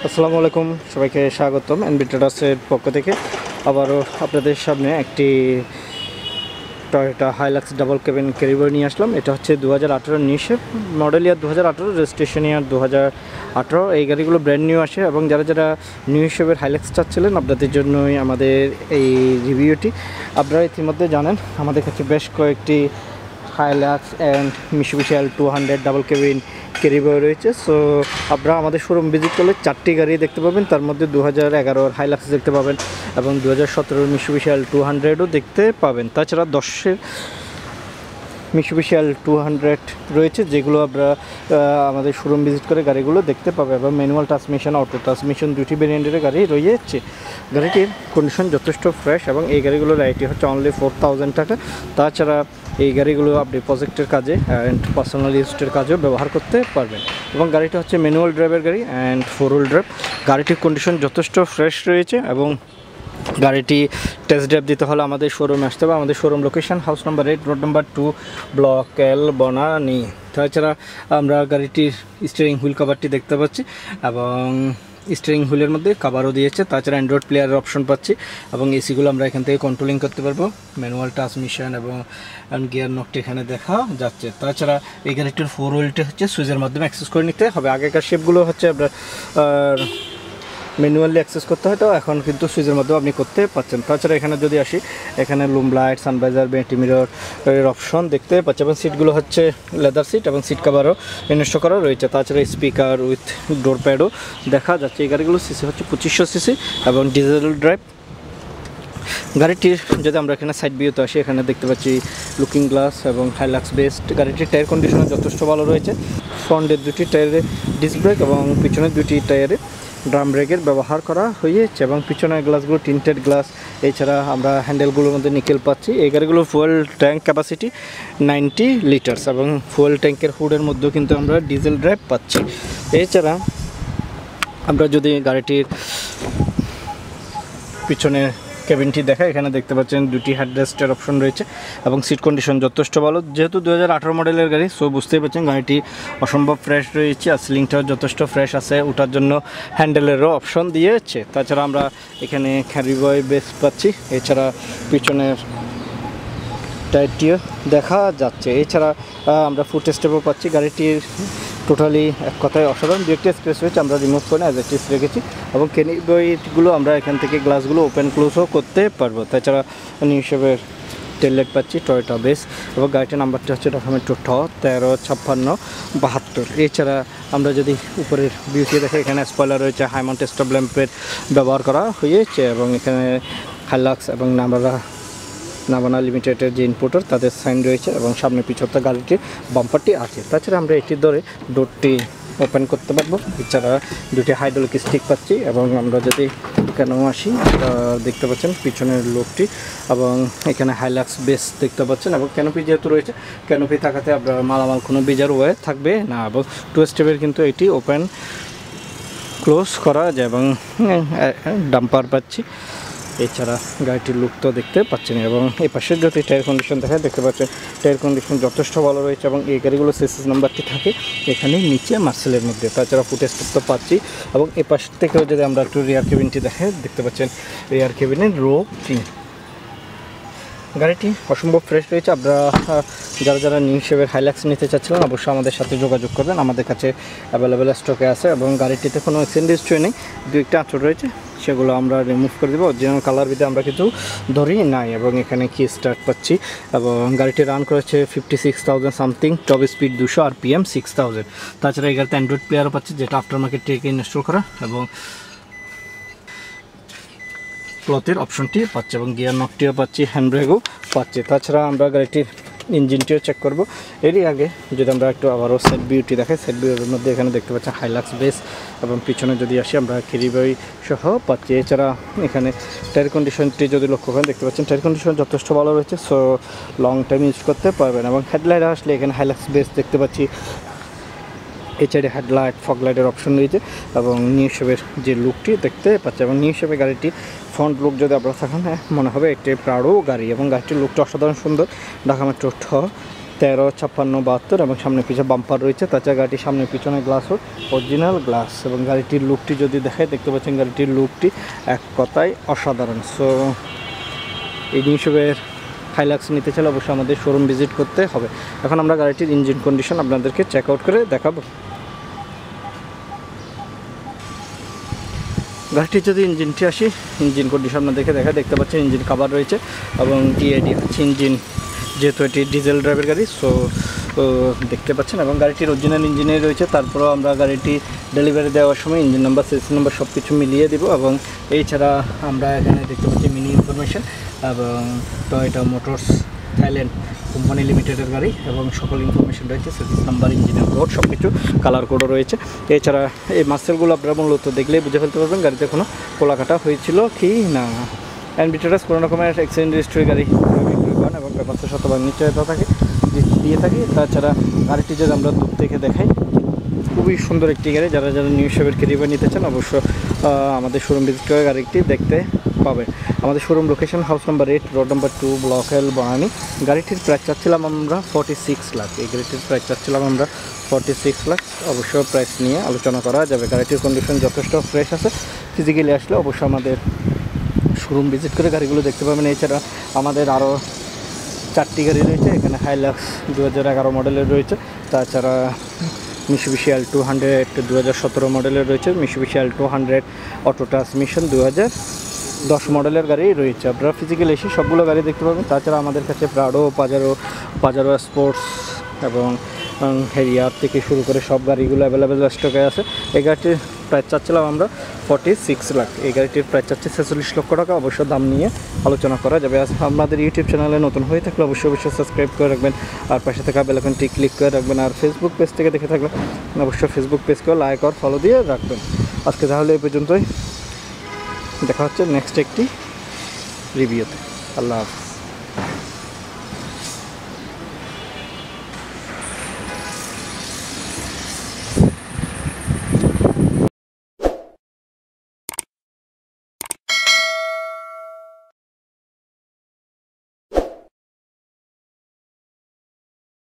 আসসালামু আলাইকুম, সবাইকে স্বাগতম এনবি ট্রেডার্সের পক্ষ থেকে। আবারও আপনাদের সামনে একটি টয়োটা হাইলাক্স ডাবল কেবিন ক্যারিবার নিয়ে আসলাম। এটা হচ্ছে 2018 নিউ শেপ, মডেল ইয়ার 2018, রেজিস্ট্রেশন ইয়ার 2018। এই গাড়িগুলো ব্র্যান্ড নিউ আসে এবং যারা যারা নিউ শেপের হাইলাক্স চাচ্ছিলেন আপনাদের জন্যই আমাদের এই রিভিউটি। আপনারা ইতিমধ্যে জানেন আমাদের কাছে বেশ কয়েকটি Hilux and Mitsubishi L200 double cabin ক্যারিবার রয়েছে। সো আপনারা আমাদের শোরুম ভিজিট করলে 4টি গাড়ি দেখতে পাবেন, তার মধ্যে 2011 হাইলাক্স দেখতে পাবেন এবং 2017 মিশুবিশি L200ও দেখতে পাবেন। তাছাড়া 10-এর মিশুবিশি L200 রয়েছে, যেগুলো আপনারা আমাদের শোরুম ভিজিট করে গাড়িগুলো দেখতে পাবে এবং ম্যানুয়াল ট্রান্সমিশন, অটো ট্রান্সমিশন দুটি ভেরিয়েন্টের গাড়ি রয়েছে। গাড়িটির কন্ডিশন যথেষ্ট ফ্রেশ এবং এই গাড়িগুলোর আইটি হচ্ছে অনলি 4000 টাকা। তাছাড়া এই গাড়িগুলো আপনি প্রজেক্টের কাজে অ্যান্ড পার্সোনাল ইউজের কাজেও ব্যবহার করতে পারবেন এবং গাড়িটা হচ্ছে ম্যানুয়াল ড্রাইভের গাড়ি অ্যান্ড 4 হুইল ড্রাইভ। গাড়িটির কন্ডিশন যথেষ্ট ফ্রেশ রয়েছে এবং গাড়িটি টেস্ট ড্রাইভ দিতে হলে আমাদের শোরুমে আসতে হবে। আমাদের showroom location house number 8, road number 2, block L, Banani. তাছাড়া আমরা গাড়িটির স্টিয়ারিং হুইল কভারটি দেখতে পাচ্ছি এবং স্টিয়ারিং হুইলের মধ্যে কভারও দিয়েছে। তাছাড়া অ্যান্ড্রয়েড প্লেয়ারের অপশন পাচ্ছি এবং এসিগুলো আমরা এখান থেকে কন্ট্রোলিং করতে পারবো। ম্যানুয়াল ট্রান্সমিশন এবং গিয়ার নকটি এখানে দেখা যাচ্ছে। তাছাড়া এই গাড়িটির 4 হুইলটি হচ্ছে সুইচের মাধ্যমে অ্যাক্সেস করে নিতে হবে। আগেকার শেপগুলো হচ্ছে আপনার ম্যানুয়ালি অ্যাক্সেস করতে হয়, তো এখন কিন্তু সুইচের মাধ্যমে আপনি করতে পারছেন। তাছাড়া এখানে যদি আসি, এখানে লুম লাইট, সানভাইজার, বেন্টি মিরর এর অপশন দেখতে পাচ্ছি এবং সিটগুলো হচ্ছে লেদার সিট এবং সিট কাভারও ইনস্টল করা রয়েছে। তাছাড়া স্পিকার উইথ ডোর প্যাডও দেখা যাচ্ছে। এই গাড়িগুলো সিসি হচ্ছে 2500 সিসি এবং ডিজেল ড্রাইভ। গাড়িটির যদি আমরা এখানে সাইড ভিউতে আসি, এখানে দেখতে পাচ্ছি লুকিং গ্লাস এবং হাইলাক্স বেস্ট। গাড়িটির টায়ার কন্ডিশন যথেষ্ট ভালো রয়েছে। ফ্রন্টের দুটি টায়ারে ডিস্ক ব্রেক এবং পিছনের দুটি টায়ারে ড্রাম ব্রেকের ব্যবহার করা হয়েছে এবং পিছনের গ্লাসগুলো টিন্টেড গ্লাস। এছাড়া আমরা হ্যান্ডেলগুলোর মধ্যে নিকেল পাচ্ছি। এই গাড়িগুলোর ফুয়েল ট্যাঙ্ক ক্যাপাসিটি 90 লিটার্স এবং ফুয়েল ট্যাঙ্কের হুডের মধ্যেও কিন্তু আমরা ডিজেল ড্রাইভ পাচ্ছি। এছাড়া আমরা যদি গাড়িটির পিছনের কেবিনটি দেখা, এখানে দেখতে পাচ্ছেন দুটি হেডরেস্টের অপশন রয়েছে এবং সিট কন্ডিশন যথেষ্ট ভালো। যেহেতু 2018 মডেলের গাড়ি, সো বুঝতেই পারছেন গাড়িটি অসম্ভব ফ্রেশ রয়েছে আর সিলিংটাও যথেষ্ট ফ্রেশ আছে। ওঠার জন্য হ্যান্ডেলেরও অপশন দিয়েছে। তাছাড়া আমরা এখানে ক্যারিবয় বেস পাচ্ছি। এছাড়া পিছনের টায়ারটিও দেখা যাচ্ছে। এছাড়া আমরা ফুট স্টেপও পাচ্ছি। গাড়িটির টোটালি এক কথায় অসাধারণ। দু একটি স্ক্র্যাচ রয়েছে, আমরা রিমুভ করে অ্যাজ এ রেখেছি এবং ক্যারিবয়গুলো আমরা এখান থেকে গ্লাসগুলো ওপেন ক্লোজও করতে পারবো। তাছাড়া নিউ শেপের টেল লাইট পাচ্ছি, টয়োটা বেস এবং গাড়িটির নাম্বারটি হচ্ছে ডকুমেন্ট 135652। এছাড়া আমরা যদি উপরের ভিউটি দেখে, এখানে স্পয়লার রয়েছে, হাই মাউন্ট স্টপ ল্যাম্পের ব্যবহার করা হয়েছে এবং এখানে হাইলাক্স এবং নাভানা লিমিটেডের যে ইনপুটার তাদের সাইন রয়েছে এবং সামনে পিছনে গাড়িটির বাম্পারটি আছে। তাছাড়া আমরা এটির ধরে ডোরটি ওপেন করতে পারবো। এছাড়া দুটি হাইড্রোলিক স্টিক পাচ্ছি এবং আমরা যদি কেন আসি, দেখতে পাচ্ছেন পিছনের লোকটি এবং এখানে হাইলাক্স বেস দেখতে পাচ্ছেন এবং ক্যানোপি যেহেতু রয়েছে, ক্যানোপি থাকাতে আপনার মালামাল কোনো বেজার ওয়ে থাকবে না এবং 2 স্টেপের কিন্তু এটি ওপেন ক্লোজ করা যায় এবং ডাম্পার পাচ্ছি। এছাড়া গাড়িটির লুক তো দেখতে পাচ্ছেন এবং এই পাশের যদি টায়ার কন্ডিশন দেখেন, দেখতে পাচ্ছেন টায়ার কন্ডিশন যথেষ্ট ভালো রয়েছে এবং এই গাড়িগুলো সিসিস নাম্বারটি থাকে এখানে নিচে মার্সেলের মধ্যে। তাছাড়া ফুটেস্টেপ তো পাচ্ছি এবং এই পাশ থেকেও যদি আমরা একটু রিয়ার কেবিনটি দেখে, দেখতে পাচ্ছেন রিয়ার কেবিনের রো 3। গাড়িটি অসম্ভব ফ্রেশ রয়েছে। আপনারা যারা নিউ শেপের হাইলাক্স নিতে চাচ্ছিলেন অবশ্যই আমাদের সাথে যোগাযোগ করবেন। আমাদের কাছে অ্যাভেলেবেল স্টকে আছে এবং গাড়িটিতে কোনো এক্সচেঞ্জ হিস্ট্রি নেই। 2-1টা আঁচড় রয়েছে, সেগুলো আমরা রিমুভ করে দেবো। অরিজিনাল কালার ভিতরে আমরা কিছু ধরি নাই এবং এখানে কি স্টার্ট পাচ্ছি এবং গাড়িটি রান করেছে 56,000 সামথিং, টপ স্পিড 200, RPM 6000। তাছাড়া এই গাড়িতে অ্যান্ড্রয়েড প্লেয়ারও পাচ্ছি, যেটা আফটার মার্কেট থেকে ইনস্টল করা এবং ক্লথের অপশনটি পাচ্ছে এবং গিয়ার নকটিও পাচ্ছি, হ্যান্ড ব্রেকও পাচ্ছে। তাছাড়া আমরা গাড়িটির ইঞ্জিনটিও চেক করব। এরই আগে যদি আমরা একটু আবারও সেট ভিউটি দেখাই, সেট ভিউর মধ্যে এখানে দেখতে পাচ্ছি হাইলাক্স বেস এবং পিছনে যদি আসি আমরা ক্যারিবয় সহ পাচ্ছি। এছাড়া এখানে টায়ার কন্ডিশনটি যদি লক্ষ্য করেন, দেখতে পাচ্ছেন টায়ার কন্ডিশন যথেষ্ট ভালো রয়েছে, সো লং টাইম ইউজ করতে পারবেন এবং হেডলাইট আসলে এখানে হাইলাক্স বেস দেখতে পাচ্ছি। এই সাইডে হেডলাইট, ফগ লাইটের অপশন রয়েছে এবং নিউ শেপের যে লুকটি দেখতে পাচ্ছে এবং নিউ শেপের গাড়িটি ফ্রন্ট লুক যদি আপনারা থাকেন মনে হবে একটি প্রাউডও গাড়ি এবং গাড়িটির লুকটা অসাধারণ সুন্দর। ঢাকা মেট্রো 135672 এবং সামনে পিছে বাম্পার রয়েছে। তাছাড়া গাড়িটির সামনে পিছনে গ্লাসও অরিজিনাল গ্লাস এবং গাড়িটির লুকটি যদি দেখায় দেখতে পাচ্ছেন গাড়িটির লুকটি এক কথায় অসাধারণ। সো এই হিসেবের হাইলাক্স নিতে চাইলে অবশ্যই আমাদের শোরুম ভিজিট করতে হবে। এখন আমরা গাড়িটির ইঞ্জিন কন্ডিশন আপনাদেরকে চেক আউট করে দেখাবো। গাড়িটির যদি ইঞ্জিনটি আসি, ইঞ্জিন কন্ডিশন আপনাদেরকে দেখতে পাচ্ছেন ইঞ্জিন কাভার রয়েছে এবং টিআইডি হচ্ছে ইঞ্জিন, যেহেতু এটি ডিজেল ড্রাইভের গাড়ি সো দেখতে পাচ্ছেন এবং গাড়িটির অরিজিনাল ইঞ্জিনেই রয়েছে। তারপরেও আমরা গাড়িটি ডেলিভারি দেওয়ার সময় ইঞ্জিন নাম্বার, সিসি নাম্বার সব কিছু মিলিয়ে দেব। এবং এছাড়া আমরা এখানে দেখতে পাচ্ছি মিনি ইনফরমেশন এবং টয়োটা মোটরস থাইল্যান্ড কোম্পানি লিমিটেডের গাড়ি এবং সকল ইনফরমেশন রয়েছে, সিরিজ নাম্বার, ইঞ্জিনের কোড সব কিছু, কালার কোডও রয়েছে। এছাড়া এই মাসেলগুলো আপনারা মূলত দেখলেই বুঝে ফেলতে পারবেন গাড়িতে কোনো কোলাকাটা হয়েছিল কি না। অ্যান্ড কোনো রকমের এক্সিডেন্ট রেজিস্ট্রি গাড়ি এবং পেপারসের শতভাগ নিশ্চয়তা থাকে দিয়ে থাকি। তাছাড়া গাড়িটি যদি আমরা দূর থেকে দেখাই, খুবই সুন্দর একটি গাড়ি। যারা নিউ শেপের ক্যারিবার নিতে চান অবশ্য আমাদের শোরুম ভিজিট করে গাড়িটি দেখতে পাবে। আমাদের showroom location house number 8, road number 2, block এল, বনানী। গাড়িটির প্রাইস চাচ্ছিলাম আমরা 46 লাখ। এই গাড়িটির প্রাইস চাচ্ছিলাম আমরা 46 লাখ। অবশ্য প্রাইস নিয়ে আলোচনা করা যাবে। গাড়িটির কন্ডিশন যথেষ্ট ফ্রেশ আছে। ফিজিক্যালি আসলে অবশ্যই আমাদের শোরুম ভিজিট করে গাড়িগুলো দেখতে পাবেন। এছাড়া আমাদের আরও 4টি গাড়ি রয়েছে। এখানে হাইলাক্স 2011 মডেলের রয়েছে। তাছাড়া মিশুবিশি L200 2017 মডেলের রয়েছে। মিশুবিশি L200 অটো ট্রান্সমিশন 2010 মডেলের গাড়ি রয়েছে। আপনারা ফিজিক্যালি এসে সবগুলো গাড়ি দেখতে পাবেন। তাছাড়া আমাদের কাছে প্রাডো, পাজারো স্পোর্টস এবং হেরিয়ার থেকে শুরু করে সব গাড়িগুলো অ্যাভেলেবেল স্টকে আছে। এই গাড়িটির প্রাইস চাচ্ছিলাম আমরা 46 লাখ। এই গাড়িটির প্রাইস চাচ্ছে 46 লক্ষ টাকা। অবশ্য দাম নিয়ে আলোচনা করা যাবে। আমাদের ইউটিউব চ্যানেলে নতুন হয়ে থাকলে অবশ্যই সাবস্ক্রাইব করে রাখবেন আর পাশে থাকা বেল আইকনটি ক্লিক করে রাখবেন। আর ফেসবুক পেজ থেকে দেখে থাকলে অবশ্যই ফেসবুক পেজকেও লাইক আর ফলো দিয়ে রাখবেন। আজকে তাহলে এই পর্যন্তই, দেখা হচ্ছে নেক্সট একটি রিভিউতে। আল্লাহ হাফেজ।